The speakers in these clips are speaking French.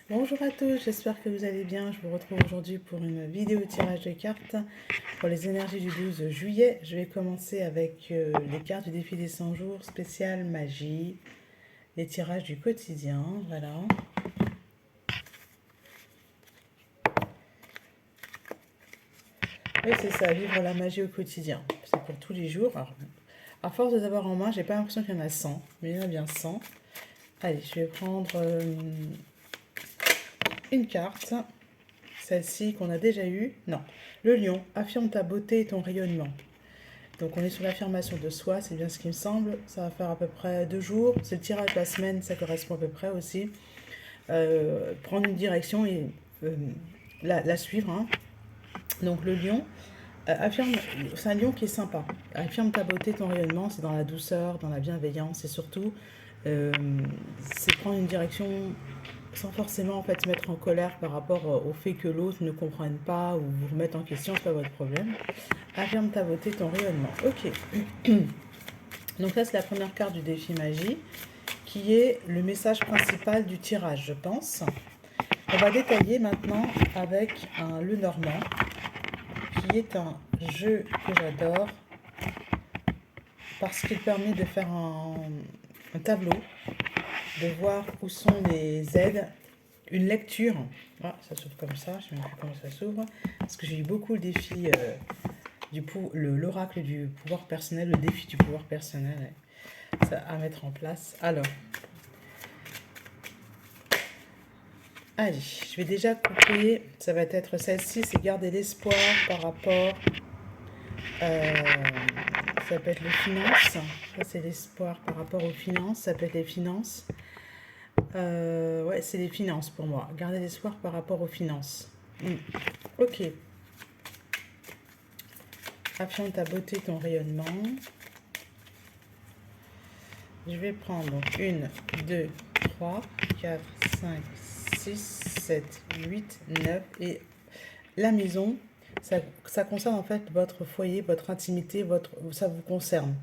Bonjour à tous, j'espère que vous allez bien. Je vous retrouve aujourd'hui pour une vidéo tirage de cartes pour les énergies du 12 juillet. Je vais commencer avec les cartes du défi des 100 jours spécial magie, les tirages du quotidien, voilà. Oui, c'est ça, vivre la magie au quotidien. C'est pour tous les jours. Alors, à force de les avoir en main, j'ai pas l'impression qu'il y en a 100, mais il y en a bien 100. Allez, je vais prendre une carte. Celle-ci qu'on a déjà eue. Non. Le lion, affirme ta beauté et ton rayonnement. Donc on est sur l'affirmation de soi, c'est bien ce qui me semble. Ça va faire à peu près 2 jours. C'est le tirage de la semaine, ça correspond à peu près aussi. Prendre une direction et la suivre, hein. Donc le lion, affirme, c'est un lion qui est sympa. Affirme ta beauté, ton rayonnement, c'est dans la douceur, dans la bienveillance et surtout, euh, c'est prendre une direction sans forcément en fait se mettre en colère par rapport au fait que l'autre ne comprenne pas ou vous remette en question, c'est pas votre problème. Affirme ta beauté, ton rayonnement. Ok. Donc là, c'est la première carte du défi magie, qui est le message principal du tirage, je pense. On va détailler maintenant avec le Normand, qui est un jeu que j'adore, parce qu'il permet de faire un tableau, de voir où sont les aides, une lecture. Ah, ça s'ouvre comme ça, je ne sais même plus comment ça s'ouvre, parce que j'ai eu beaucoup le défi l'oracle du pouvoir personnel, le défi du pouvoir personnel ça, à mettre en place. Alors, allez, je vais déjà couper. Ça va être celle-ci, c'est garder l'espoir par rapport. Ça peut être les finances. Ça, c'est l'espoir par rapport aux finances. Ça peut être les finances. Ouais, c'est les finances pour moi. Garder l'espoir par rapport aux finances. Ok. Affirme ta beauté, ton rayonnement. Je vais prendre donc 1, 2, 3, 4, 5, 6, 7, 8, 9 et la maison, ça concerne en fait votre foyer, votre intimité, ça vous concerne.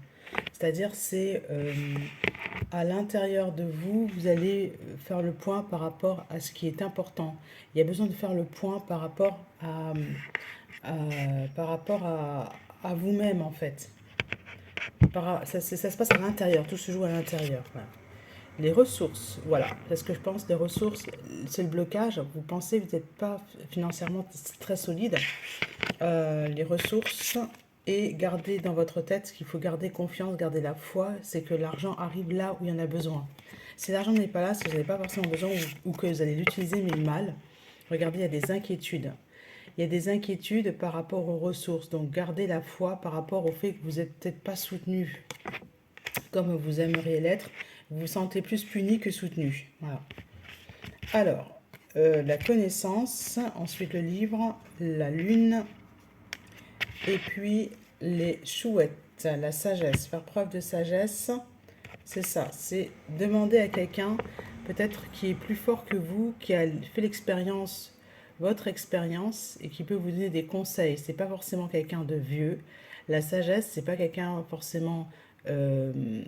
C'est-à-dire c'est à l'intérieur de vous, vous allez faire le point par rapport à ce qui est important. Il y a besoin de faire le point par rapport à vous-même en fait. Ça se passe à l'intérieur, tout se joue à l'intérieur. Voilà. Les ressources, voilà, parce que je pense les ressources, c'est le blocage. Vous pensez que vous n'êtes pas financièrement très solide. Les ressources et garder dans votre tête qu'il faut garder confiance, garder la foi, c'est que l'argent arrive là où il y en a besoin. Si l'argent n'est pas là, si vous n'avez pas forcément besoin ou que vous allez l'utiliser mais mal, regardez, il y a des inquiétudes. Il y a des inquiétudes par rapport aux ressources. Donc gardez la foi par rapport au fait que vous n'êtes peut-être pas soutenu comme vous aimeriez l'être. Vous vous sentez plus puni que soutenu. Voilà. Alors, la connaissance, ensuite le livre, la lune, et puis les chouettes, la sagesse, faire preuve de sagesse, c'est ça, c'est demander à quelqu'un peut-être qui est plus fort que vous, qui a fait l'expérience, votre expérience, et qui peut vous donner des conseils. C'est pas forcément quelqu'un de vieux. La sagesse, c'est pas quelqu'un forcément euh,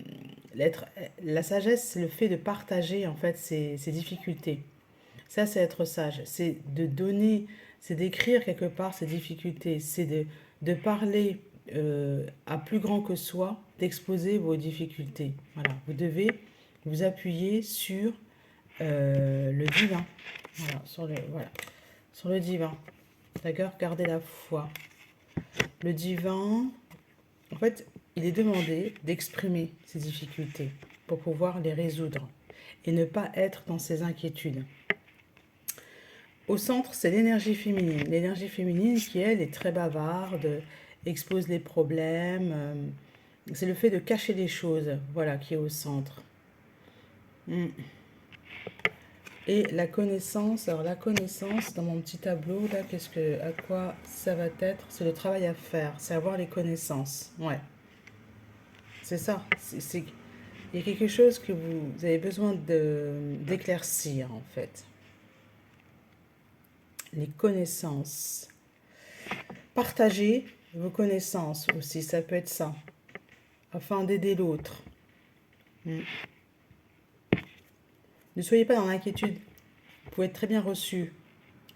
l'être. La sagesse, c'est le fait de partager en fait ses difficultés. Ça, c'est être sage. C'est de donner, c'est d'écrire quelque part ses difficultés. C'est de parler à plus grand que soi, d'exposer vos difficultés. Voilà. Vous devez vous appuyer sur le divin. Sur le divin. D'accord. Gardez la foi. Le divin, en fait, il est demandé d'exprimer ses difficultés pour pouvoir les résoudre et ne pas être dans ses inquiétudes. Au centre, c'est l'énergie féminine. L'énergie féminine qui, elle, est très bavarde, expose les problèmes. C'est le fait de cacher les choses, voilà, qui est au centre. Et la connaissance, alors la connaissance, dans mon petit tableau, là, à quoi ça va être? C'est le travail à faire, c'est avoir les connaissances. Ouais, c'est ça. Il y a quelque chose que vous avez besoin d'éclaircir, en fait. Les connaissances. Partager vos connaissances aussi, ça peut être ça, afin d'aider l'autre. Ne soyez pas dans l'inquiétude. Vous pouvez être très bien reçu.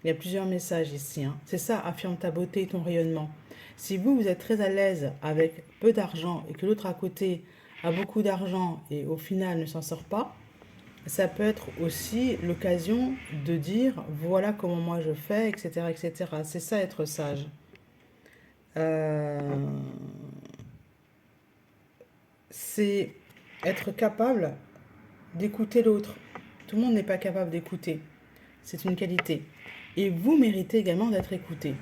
Il y a plusieurs messages ici, hein. C'est ça, affirme ta beauté et ton rayonnement. Si vous, vous êtes très à l'aise avec peu d'argent et que l'autre à côté a beaucoup d'argent et au final ne s'en sort pas, ça peut être aussi l'occasion de dire voilà comment moi je fais, etc., etc. C'est ça être sage. Euh, c'est être capable d'écouter l'autre. Tout le monde n'est pas capable d'écouter. C'est une qualité. Et vous méritez également d'être écouté.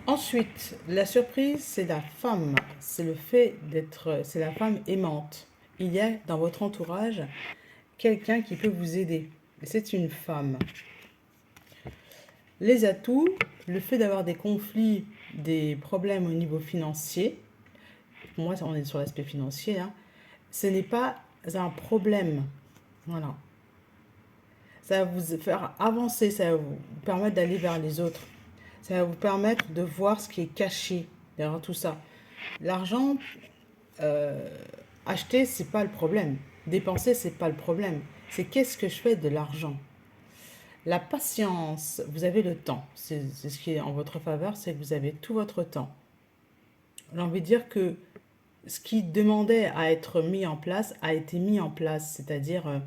Ensuite, la surprise, c'est la femme. C'est le fait d'être, c'est la femme aimante. Il y a dans votre entourage quelqu'un qui peut vous aider. C'est une femme. Les atouts, le fait d'avoir des conflits, des problèmes au niveau financier. Pour moi, on est sur l'aspect financier, hein. Ce n'est pas un problème. Voilà. Ça va vous faire avancer, ça va vous permettre d'aller vers les autres. Ça va vous permettre de voir ce qui est caché derrière tout ça. L'argent, euh, acheter, c'est pas le problème. Dépenser, c'est pas le problème. C'est qu'est-ce que je fais de l'argent. La patience, vous avez le temps. C'est ce qui est en votre faveur, c'est que vous avez tout votre temps. J'ai envie de dire que ce qui demandait à être mis en place a été mis en place. C'est-à-dire,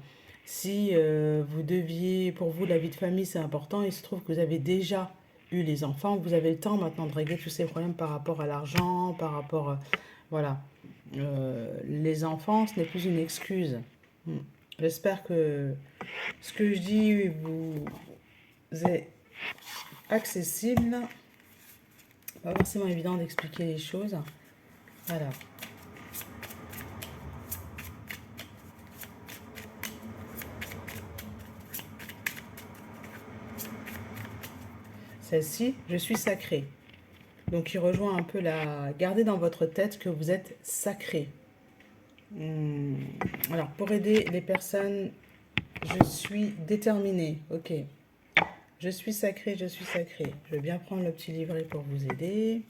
si vous deviez, pour vous, la vie de famille, c'est important, il se trouve que vous avez déjà eu les enfants, vous avez le temps maintenant de régler tous ces problèmes par rapport à l'argent, par rapport, voilà. Les enfants, ce n'est plus une excuse. Hmm. J'espère que ce que je dis vous est accessible. Pas forcément évident d'expliquer les choses. Voilà. Celle-ci, je suis sacré. Donc il rejoint un peu la... Gardez dans votre tête que vous êtes sacré. Alors pour aider les personnes, je suis déterminée. Ok. Je suis sacré, je suis sacré. Je vais bien prendre le petit livret pour vous aider.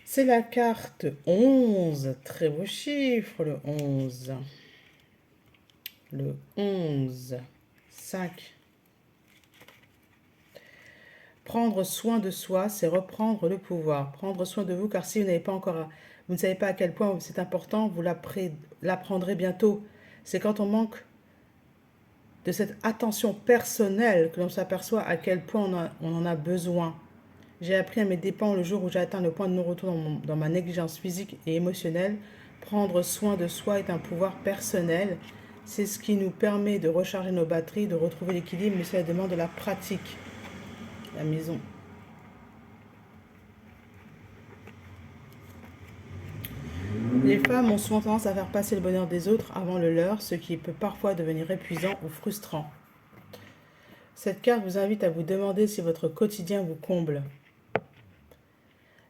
C'est la carte 11. Très beau chiffre, le 11. Le 11. 5. Prendre soin de soi, c'est reprendre le pouvoir. Prendre soin de vous, car si vous n'avez pas encore, vous ne savez pas à quel point c'est important, vous l'apprendrez bientôt. C'est quand on manque de cette attention personnelle que l'on s'aperçoit à quel point on en a besoin. J'ai appris à mes dépens le jour où j'ai atteint le point de non-retour dans ma négligence physique et émotionnelle. Prendre soin de soi est un pouvoir personnel. C'est ce qui nous permet de recharger nos batteries, de retrouver l'équilibre, mais cela demande de la pratique. La maison. Les femmes ont souvent tendance à faire passer le bonheur des autres avant le leur, ce qui peut parfois devenir épuisant ou frustrant. Cette carte vous invite à vous demander si votre quotidien vous comble.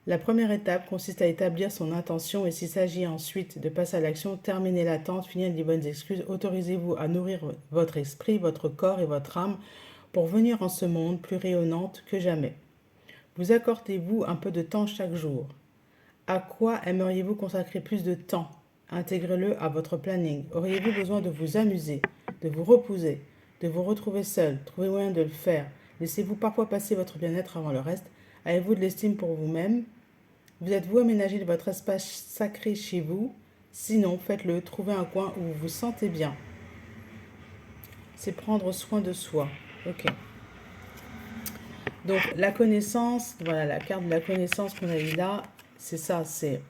La première étape consiste à établir son intention et s'il s'agit ensuite de passer à l'action, terminer l'attente, finir les bonnes excuses, autorisez-vous à nourrir votre esprit, votre corps et votre âme pour venir en ce monde plus rayonnante que jamais. Vous accordez-vous un peu de temps chaque jour. À quoi aimeriez-vous consacrer plus de temps? Intégrez-le à votre planning. Auriez-vous besoin de vous amuser, de vous reposer, de vous retrouver seul? Trouvez moyen de le faire. Laissez-vous parfois passer votre bien-être avant le reste. Avez-vous de l'estime pour vous-même? Vous êtes-vous aménagé de votre espace sacré chez vous? Sinon, faites-le. Trouvez un coin où vous vous sentez bien. C'est prendre soin de soi. Ok. Donc, la connaissance, voilà, la carte de la connaissance qu'on a eue là, c'est ça, c'est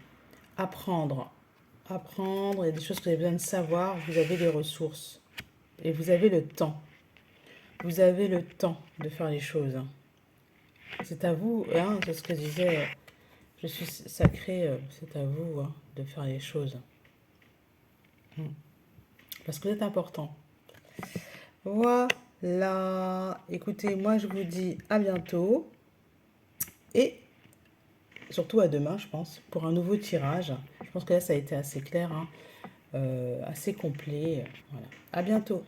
apprendre. Apprendre, il y a des choses que vous avez besoin de savoir, vous avez les ressources. Et vous avez le temps. Vous avez le temps de faire les choses. C'est à vous, hein, c'est ce que je disais, je suis sacré, c'est à vous hein, de faire les choses. Parce que vous êtes important. Voilà. Écoutez, moi je vous dis à bientôt. Et surtout à demain, je pense, pour un nouveau tirage. Je pense que là, ça a été assez clair, hein, assez complet. Voilà. À bientôt.